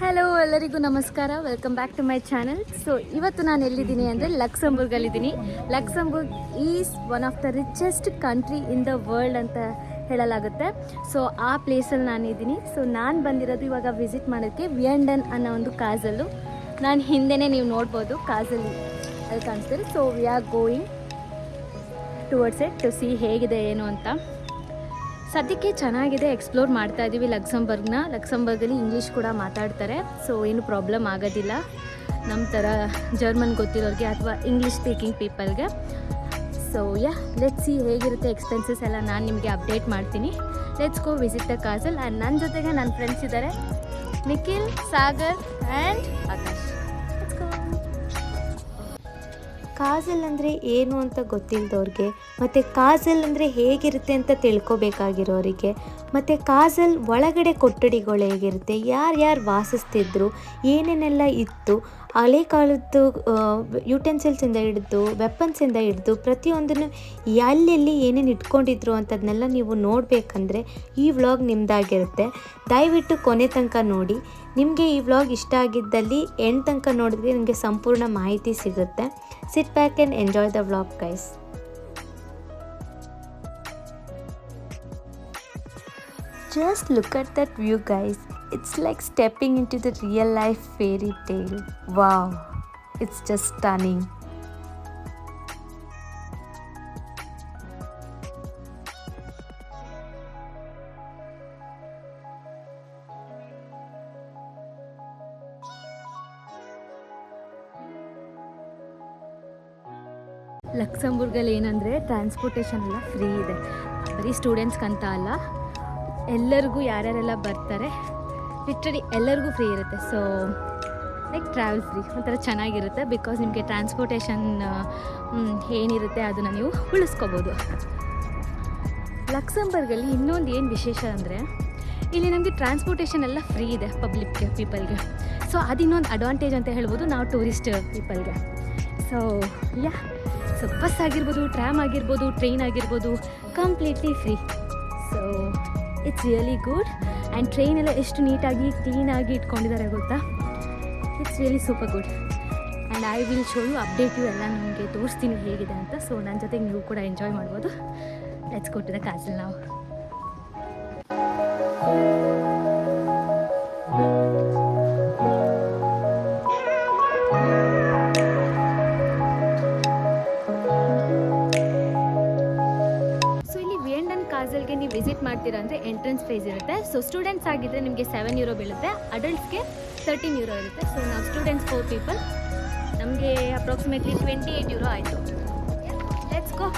Hello ಎಲ್ಲರಿಗೂ ನಮಸ್ಕಾರ, welcome back to my channel. So ಇವತ್ತು ನಾನು ಎಲ್ಲಿದ್ದೀನಿ ಅಂದರೆ ಲಕ್ಸಂಬರ್ಗಲ್ಲಿದ್ದೀನಿ. Luxembourg is one of the richest country in the world ಅಂತ ಹೇಳಲಾಗುತ್ತೆ. ಸೊ ಆ ಪ್ಲೇಸಲ್ಲಿ ನಾನಿದ್ದೀನಿ. ಸೊ ನಾನು ಬಂದಿರೋದು ಇವಾಗ ವಿಸಿಟ್ ಮಾಡೋಕ್ಕೆ ವಿಯಂಡನ್ ಅನ್ನೋ ಒಂದು ಕಾಜಲ್ಲು. ನಾನು ಹಿಂದೆನೇ ನೀವು ನೋಡ್ಬೋದು, ಕಾಜಲ್ಲಿ ಅಲ್ಲಿ ಕಾಣಿಸ್ತಾರೆ. So we are going towards it to see ಹೇಗಿದೆ ಏನು ಅಂತ. ಸದ್ಯಕ್ಕೆ ಚೆನ್ನಾಗಿದೆ, ಎಕ್ಸ್ಪ್ಲೋರ್ ಮಾಡ್ತಾ ಇದ್ದೀವಿ ಲಕ್ಸಂಬರ್ಗಲ್ಲಿ ಇಂಗ್ಲೀಷ್ ಕೂಡ ಮಾತಾಡ್ತಾರೆ. ಸೊ ಏನು ಪ್ರಾಬ್ಲಮ್ ಆಗೋದಿಲ್ಲ ನಮ್ಮ ಥರ ಜರ್ಮನ್ ಗೊತ್ತಿರೋರಿಗೆ ಅಥವಾ ಇಂಗ್ಲೀಷ್ ಸ್ಪೀಕಿಂಗ್ ಪೀಪಲ್ಗೆ. ಸೊ ಲೆಟ್ಸ್ ಸಿ ಹೇಗಿರುತ್ತೆ ಎಕ್ಸ್ಪೆನ್ಸಸ್ ಎಲ್ಲ ನಾನು ನಿಮಗೆ ಅಪ್ಡೇಟ್ ಮಾಡ್ತೀನಿ. Let's go visit the castle. And ನನ್ನ ಜೊತೆಗೆ ನನ್ನ ಫ್ರೆಂಡ್ಸ್ ಇದ್ದಾರೆ, Nikhil, Sagar and Akash. Let's go. Castle ಅಂದರೆ ಏನು ಅಂತ ಗೊತ್ತಿಲ್ಲದವ್ರಿಗೆ, ಮತ್ತು ಕಾಜಲ್ ಅಂದರೆ ಹೇಗಿರುತ್ತೆ ಅಂತ ತಿಳ್ಕೊಬೇಕಾಗಿರೋರಿಗೆ, ಮತ್ತು ಕಾಜಲ್ ಒಳಗಡೆ ಕೊಠಡಿಗಳು ಹೇಗಿರುತ್ತೆ, ಯಾರ್ಯಾರು ವಾಸಿಸ್ತಿದ್ರು, ಏನೇನೆಲ್ಲ ಇತ್ತು, ಹಳೆ ಕಾಲದ್ದು ಯುಟೆನ್ಸಿಲ್ಸಿಂದ ಹಿಡಿದು ವೆಪನ್ಸಿಂದ ಹಿಡಿದು ಪ್ರತಿಯೊಂದನ್ನು ಎಲ್ಲೆಲ್ಲಿ ಏನೇನು ಇಟ್ಕೊಂಡಿದ್ರು ಅಂಥದ್ದನ್ನೆಲ್ಲ ನೀವು ನೋಡಬೇಕಂದ್ರೆ ಈ ವ್ಲಾಗ್ ನಿಮ್ಮದಾಗಿರುತ್ತೆ. ದಯವಿಟ್ಟು ಕೊನೆ ತನಕ ನೋಡಿ. ನಿಮಗೆ ಈ ವ್ಲಾಗ್ ಇಷ್ಟ ಆಗಿದ್ದಲ್ಲಿ ಎಂಡ್ ತನಕ ನೋಡಿದ್ರೆ ನಿಮಗೆ ಸಂಪೂರ್ಣ ಮಾಹಿತಿ ಸಿಗುತ್ತೆ. Sit back and enjoy the vlog guys. Just look at that view guys. It's like stepping into the real life fairy tale. Wow, it's just stunning. ಲಕ್ಸಂಬರ್ಗಲ್ಲಿ ಏನಂದರೆ ಟ್ರಾನ್ಸ್ಪೋರ್ಟೇಷನ್ ಎಲ್ಲ ಫ್ರೀ ಇದೆ. ಬರೀ ಸ್ಟೂಡೆಂಟ್ಸ್ಗಂತ ಅಲ್ಲ, ಎಲ್ಲರಿಗೂ ಯಾರ್ಯಾರೆಲ್ಲ ಬರ್ತಾರೆ ಲಿಟ್ರಲಿ ಎಲ್ಲರಿಗೂ ಫ್ರೀ ಇರುತ್ತೆ. ಸೊ ಲೈಕ್ ಟ್ರಾವೆಲ್ ಫ್ರೀ ಒಂಥರ ಚೆನ್ನಾಗಿರುತ್ತೆ. ಬಿಕಾಸ್ ನಿಮಗೆ ಟ್ರಾನ್ಸ್ಪೋರ್ಟೇಷನ್ ಏನಿರುತ್ತೆ ಅದನ್ನು ನೀವು ಉಳಿಸ್ಕೋಬೋದು. ಲಕ್ಸಂಬರ್ಗಲ್ಲಿ ಇನ್ನೊಂದು ಏನು ವಿಶೇಷ ಅಂದರೆ ಇಲ್ಲಿ ನಮಗೆ ಟ್ರಾನ್ಸ್ಪೋರ್ಟೇಷನ್ ಎಲ್ಲ ಫ್ರೀ ಇದೆ ಪಬ್ಲಿಕ್ಗೆ, ಪೀಪಲ್ಗೆ. ಸೊ ಅದು ಇನ್ನೊಂದು ಅಡ್ವಾಂಟೇಜ್ ಅಂತ ಹೇಳ್ಬೋದು ನಾವು ಟೂರಿಸ್ಟ್ ಪೀಪಲ್ಗೆ. ಸೊ ಸೊ ಬಸ್ ಆಗಿರ್ಬೋದು, ಟ್ರಾಮ್ ಆಗಿರ್ಬೋದು, ಟ್ರೈನ್ ಆಗಿರ್ಬೋದು, completely free. So it's really good. And ಟ್ರೈನೆಲ್ಲ ಎಷ್ಟು ನೀಟಾಗಿ ಕ್ಲೀನಾಗಿ ಇಟ್ಕೊಂಡಿದ್ದಾರೆ ಗೊತ್ತಾ. It's really super good. And I will show you update ಎಲ್ಲ ನಮಗೆ ತೋರಿಸ್ತೀನಿ ಹೇಗಿದೆ ಅಂತ. ಸೊ ನನ್ನ ಜೊತೆಗೆ ನೀವು ಕೂಡ ಎಂಜಾಯ್ ಮಾಡ್ಬೋದು. Let's go to the Kajal ನಾವು. ಕಾಜಲ್ಗೆ ನೀವು ವಿಸಿಟ್ ಮಾಡ್ತೀರಾ ಅಂದರೆ ಎಂಟ್ರೆನ್ಸ್ ಫೀಸ್ ಇರುತ್ತೆ. ಸೊ ಸ್ಟೂಡೆಂಟ್ಸ್ ಆಗಿದ್ದರೆ ನಿಮಗೆ €7 ಬೀಳುತ್ತೆ, ಅಡಲ್ಟ್ಸ್ಗೆ €13 ಇರುತ್ತೆ. ಸೊ ನಾವು ಸ್ಟೂಡೆಂಟ್ಸ್ 4 ಪೀಪಲ್, ನಮಗೆ ಅಪ್ರಾಕ್ಸಿಮೇಟ್ಲಿ €28 ಆಯಿತು. Let's go.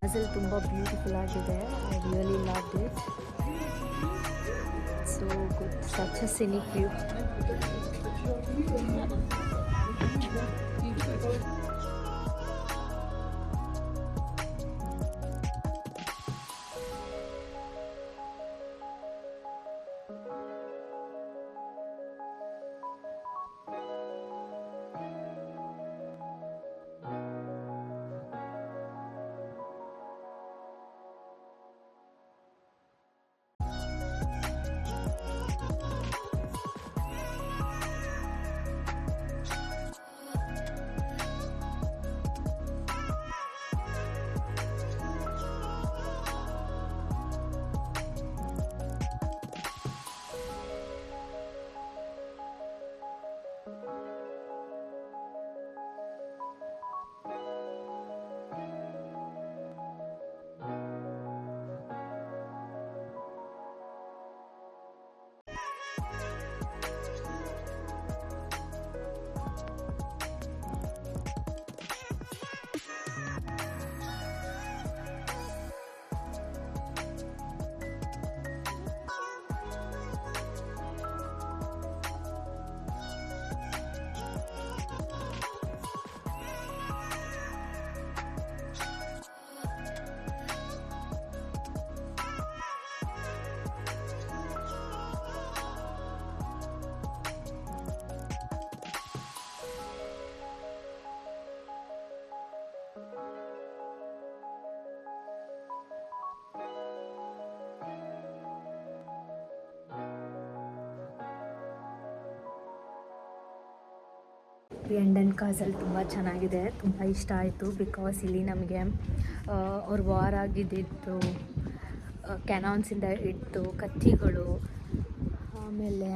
ಕಾಜಲ್ ತುಂಬ ಬ್ಯೂಟಿಫುಲ್ ಆಗಿದೆ. I really love it. So good, such a scenic view. London Kajal ತುಂಬ ಚೆನ್ನಾಗಿದೆ, ತುಂಬ ಇಷ್ಟ ಆಯಿತು. ಬಿಕಾಸ್ ಇಲ್ಲಿ ನಮಗೆ ಅವ್ರು ವಾರ್ ಆಗಿದ್ದಿದ್ದು ಕ್ಯಾನಾನ್ಸಿಂದ ಹಿಡ್ದು ಕತ್ತಿಗಳು, ಆಮೇಲೆ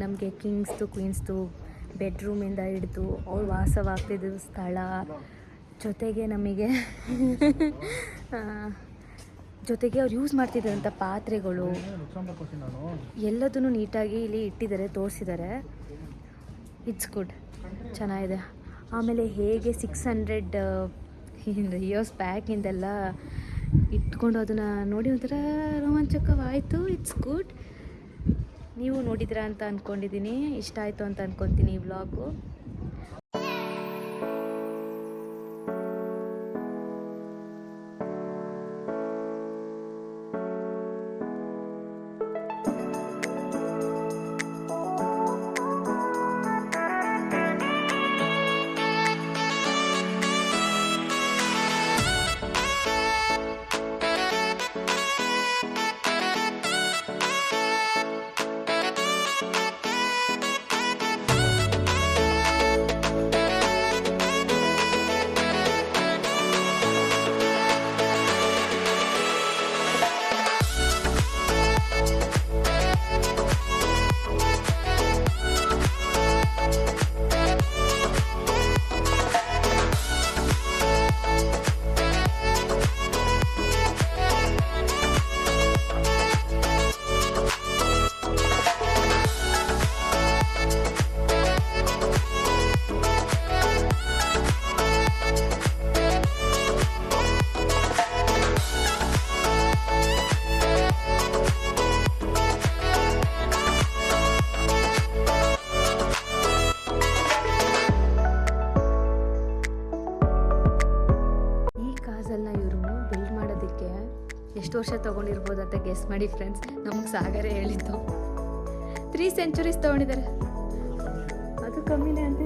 ನಮಗೆ ಕಿಂಗ್ಸ್ದು ಕ್ವೀನ್ಸ್ದು ಬೆಡ್ರೂಮಿಂದ ಹಿಡ್ದು ಅವ್ರು ವಾಸವಾಗ್ತಿದ್ದ ಸ್ಥಳ, ಜೊತೆಗೆ ನಮಗೆ ಜೊತೆಗೆ ಅವ್ರು ಯೂಸ್ ಮಾಡ್ತಿದ್ದಂಥ ಪಾತ್ರೆಗಳು ಎಲ್ಲದನ್ನು ನೀಟಾಗಿ ಇಲ್ಲಿ ಇಟ್ಟಿದ್ದಾರೆ, ತೋರಿಸಿದ್ದಾರೆ. ಇಟ್ಸ್ ಗುಡ್, ಚೆನ್ನಾಗಿದೆ. ಆಮೇಲೆ ಹೇಗೆ 600 ಇಯರ್ಸ್ ಬ್ಯಾಕಿಂದೆಲ್ಲ ಇಟ್ಕೊಂಡು ಅದನ್ನು ನೋಡಿ ಒಂಥರ ರೋಮಾಂಚಕವಾಯಿತು. It's good. ನೀವು ನೋಡಿದ್ರಾ ಅಂತ ಅಂದ್ಕೊಂಡಿದ್ದೀನಿ, ಇಷ್ಟ ಆಯಿತು ಅಂತ ಅಂದ್ಕೊತೀನಿ ಈ ವ್ಲಾಗು. ಎಷ್ಟು ವರ್ಷ ತೊಗೊಂಡಿರ್ಬೋದು ಅಂತ ಗೆಸ್ ಮಾಡಿ ಫ್ರೆಂಡ್ಸ್. ನಮಗೆ ಸಾಗರೇ ಹೇಳಿದ್ದು 3 centuries ತೊಗೊಂಡಿದ್ದಾರೆ. ಅದು ಕಮ್ಮಿನೇ ಅಂತ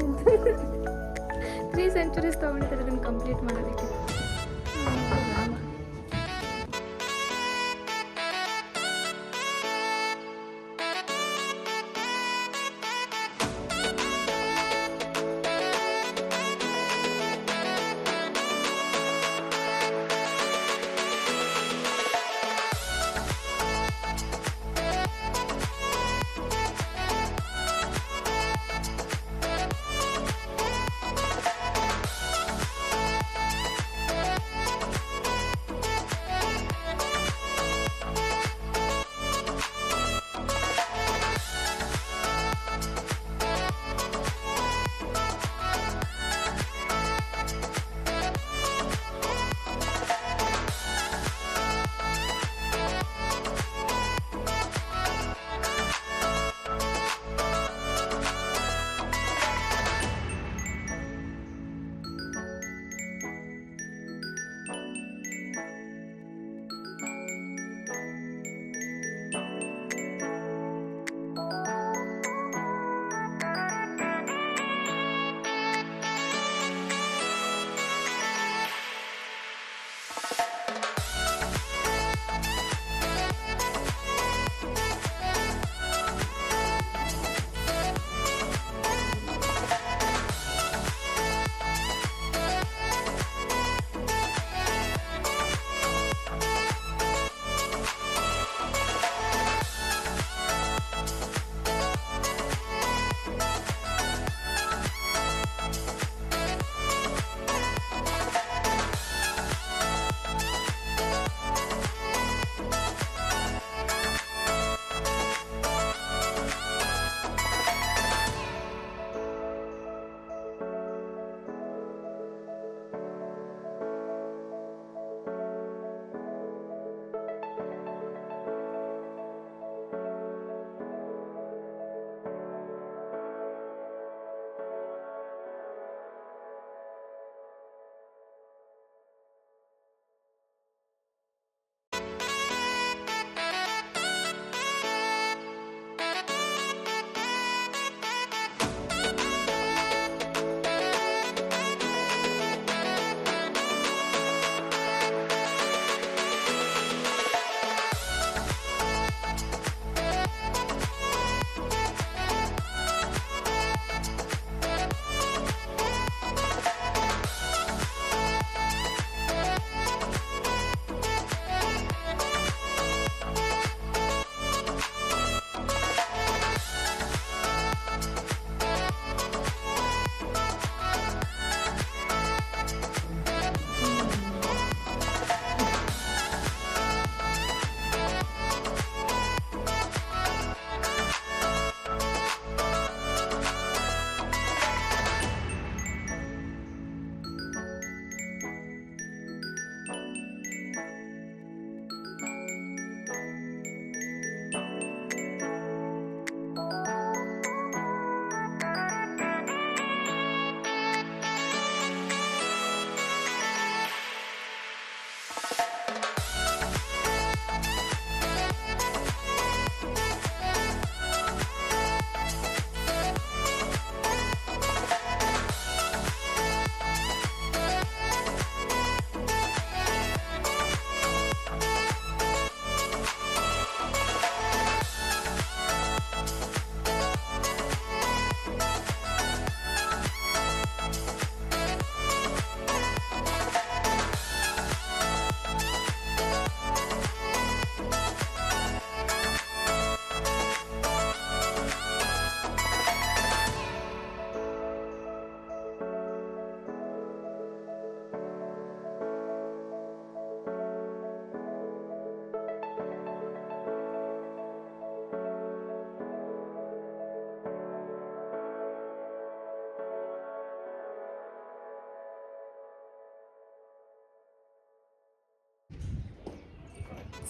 3 centuries ತೊಗೊಂಡಿದ್ದಾರೆ ಅದನ್ನು ಕಂಪ್ಲೀಟ್ ಮಾಡೋದಕ್ಕೆ.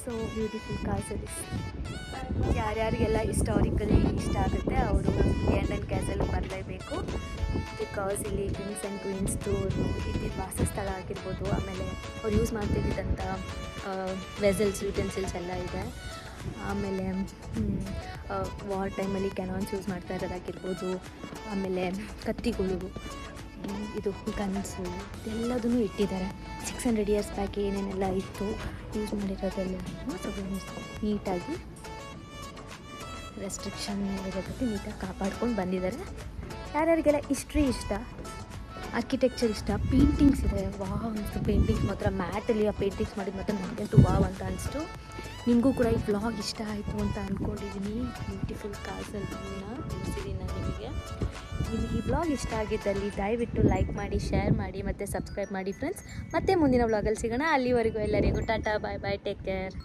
So beautiful castle. ಯಾರ್ಯಾರಿಗೆಲ್ಲ ಹಿಸ್ಟಾರಿಕಲಿ ಇಷ್ಟ ಆಗುತ್ತೆ ಅವರು ಲಂಡನ್ ಕ್ಯಾಸಲ್ ಬರಲೇಬೇಕು. ಬಿಕಾಸ್ ಇಲ್ಲಿ ಕಿಂಗ್ಸ್ ಆ್ಯಂಡ್ ಕ್ವೀನ್ಸ್ದು ಇದ್ದಿದ್ದ ವಾಸಸ್ಥಳ ಆಗಿರ್ಬೋದು, ಆಮೇಲೆ ಅವ್ರು ಯೂಸ್ ಮಾಡ್ತಿದ್ದಂಥ ವೆಸಲ್ಸ್ ಯುಟೆನ್ಸಿಲ್ಸ್ ಎಲ್ಲ ಇದೆ. ಆಮೇಲೆ ವಾರ್ ಟೈಮಲ್ಲಿ ಕ್ಯಾನಾನ್ಸ್ ಯೂಸ್ ಮಾಡ್ತಾ ಇರೋದಾಗಿರ್ಬೋದು, ಆಮೇಲೆ ಕತ್ತಿಗಳು, ಇದು ಗನ್ಸು ಎಲ್ಲದೂ ಇಟ್ಟಿದ್ದಾರೆ. 600 ಇಯರ್ಸ್ ಬ್ಯಾಕ್ ಏನೇನೆಲ್ಲ ಇತ್ತು ಯೂಸ್ ಮಾಡಿರೋದೆಲ್ಲ ನೀಟಾಗಿ ರೆಸ್ಟ್ರಿಕ್ಷನ್ ಇರೋದಕ್ಕೆ ನೀಟಾಗಿ ಕಾಪಾಡ್ಕೊಂಡು ಬಂದಿದ್ದಾರೆ. ಯಾರ್ಯಾರಿಗೆಲ್ಲ ಹಿಸ್ಟ್ರಿ ಇಷ್ಟ, ಆರ್ಕಿಟೆಕ್ಚರ್ ಇಷ್ಟ, ಪೇಂಟಿಂಗ್ಸ್ ಇದೆ, ವಾವ್ ಅನಿಸ್ತು. ಪೇಂಟಿಂಗ್ಸ್ ಮಾತ್ರ ಮ್ಯಾಟಲ್ಲಿ ಆ ಪೇಂಟಿಂಗ್ಸ್ ಮಾಡಿದ ಮಾತ್ರ ನನಗಂತೂ ವಾವ್ ಅಂತ ಅನಿಸ್ತು. ನಿಮಗೂ ಕೂಡ ಈ ವ್ಲಾಗ್ ಇಷ್ಟ ಆಯಿತು ಅಂತ ಅಂದ್ಕೊಂಡಿದ್ದೀನಿ. ಬ್ಯೂಟಿಫುಲ್ ಕಾಸಲ್ ತೋರಿಸಿದ್ದೀನಿ ನಾನು ನಿಮಗೆ. ನಿಮಗೆ ಈ ವ್ಲಾಗ್ ಇಷ್ಟ ಆಗಿದ್ದಲ್ಲಿ ದಯವಿಟ್ಟು ಲೈಕ್ ಮಾಡಿ, ಶೇರ್ ಮಾಡಿ ಮತ್ತು ಸಬ್ಸ್ಕ್ರೈಬ್ ಮಾಡಿ ಫ್ರೆಂಡ್ಸ್. ಮತ್ತೆ ಮುಂದಿನ ವ್ಲಾಗಲ್ಲಿ ಸಿಗೋಣ. ಅಲ್ಲಿವರೆಗೂ ಎಲ್ಲರಿಗೂ ಟಾಟಾ, ಬಾಯ್ ಬಾಯ್, ಟೇಕ್ ಕೇರ್.